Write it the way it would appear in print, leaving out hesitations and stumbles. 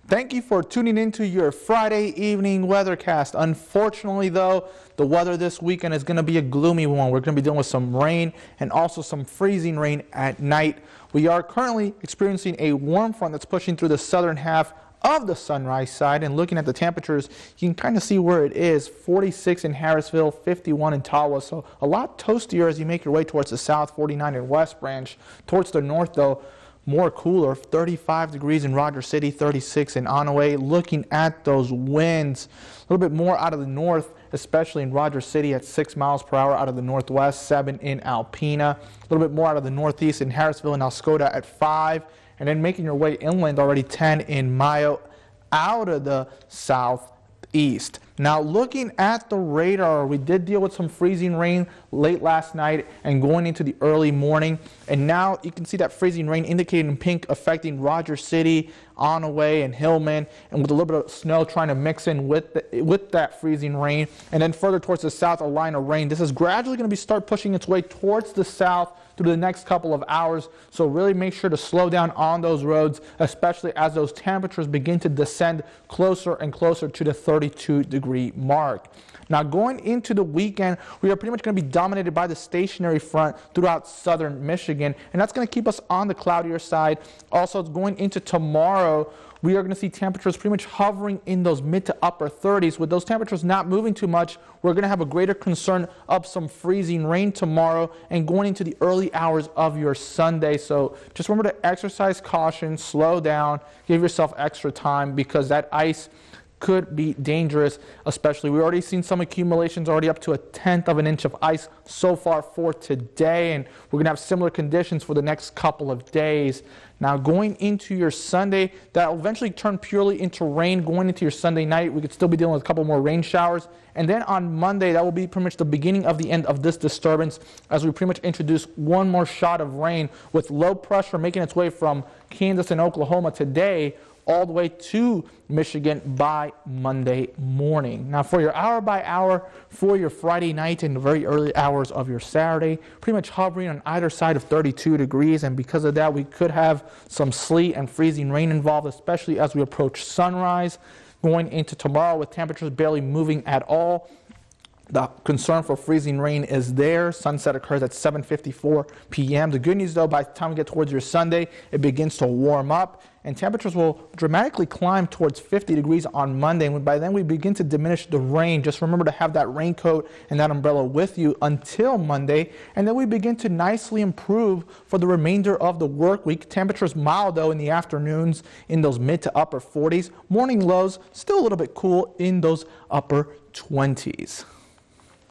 Thank you for tuning into your Friday evening weathercast. Unfortunately, though, the weather this weekend is going to be a gloomy one. We're going to be dealing with some rain and also some freezing rain at night. We are currently experiencing a warm front that's pushing through the southern half of the Sunrise side, and looking at the temperatures, you can kind of see where it is. 46 in Harrisville, 51 in Tawa, so a lot toastier as you make your way towards the south. 49 in West Branch. Towards the north, though, more cooler, 35 degrees in Rogers City, 36 in Onaway. Looking at those winds, a little bit more out of the north, especially in Rogers City at 6 miles per hour, out of the northwest, 7 in Alpena. A little bit more out of the northeast in Harrisville and Alscoda at 5. And then making your way inland already, 10 in Mayo, out of the southeast. Now looking at the radar, we did deal with some freezing rain late last night and going into the early morning. And now you can see that freezing rain indicated in pink affecting Rogers City, Onaway, and Hillman, and with a little bit of snow trying to mix in with that freezing rain. And then further towards the south, a line of rain. This is gradually going to start pushing its way towards the south through the next couple of hours. So really make sure to slow down on those roads, especially as those temperatures begin to descend closer and closer to the 32-degree mark. Now going into the weekend, we are pretty much going to be dominated by the stationary front throughout southern Michigan, and that's going to keep us on the cloudier side. Also, going into tomorrow, we are going to see temperatures pretty much hovering in those mid to upper 30s. With those temperatures not moving too much, we're going to have a greater concern of some freezing rain tomorrow and going into the early hours of your Sunday. So just remember to exercise caution, slow down, give yourself extra time, because that ice could be dangerous. Especially, we've already seen some accumulations, already up to 1/10 of an inch of ice so far for today, and we're going to have similar conditions for the next couple of days. Now going into your Sunday, that will eventually turn purely into rain. Going into your Sunday night, we could still be dealing with a couple more rain showers, and then on Monday, that will be pretty much the beginning of the end of this disturbance, as we pretty much introduce one more shot of rain, with low pressure making its way from Kansas and Oklahoma today all the way to Michigan by Monday morning. Now for your hour by hour for your Friday night and the very early hours of your Saturday, pretty much hovering on either side of 32 degrees, and because of that, we could have some sleet and freezing rain involved, especially as we approach sunrise. Going into tomorrow with temperatures barely moving at all, the concern for freezing rain is there. Sunset occurs at 7:54 p.m. The good news, though, by the time we get towards your Sunday, it begins to warm up, and temperatures will dramatically climb towards 50 degrees on Monday. And by then, we begin to diminish the rain. Just remember to have that raincoat and that umbrella with you until Monday, and then we begin to nicely improve for the remainder of the work week. Temperatures mild, though, in the afternoons in those mid to upper 40s. Morning lows still a little bit cool in those upper 20s.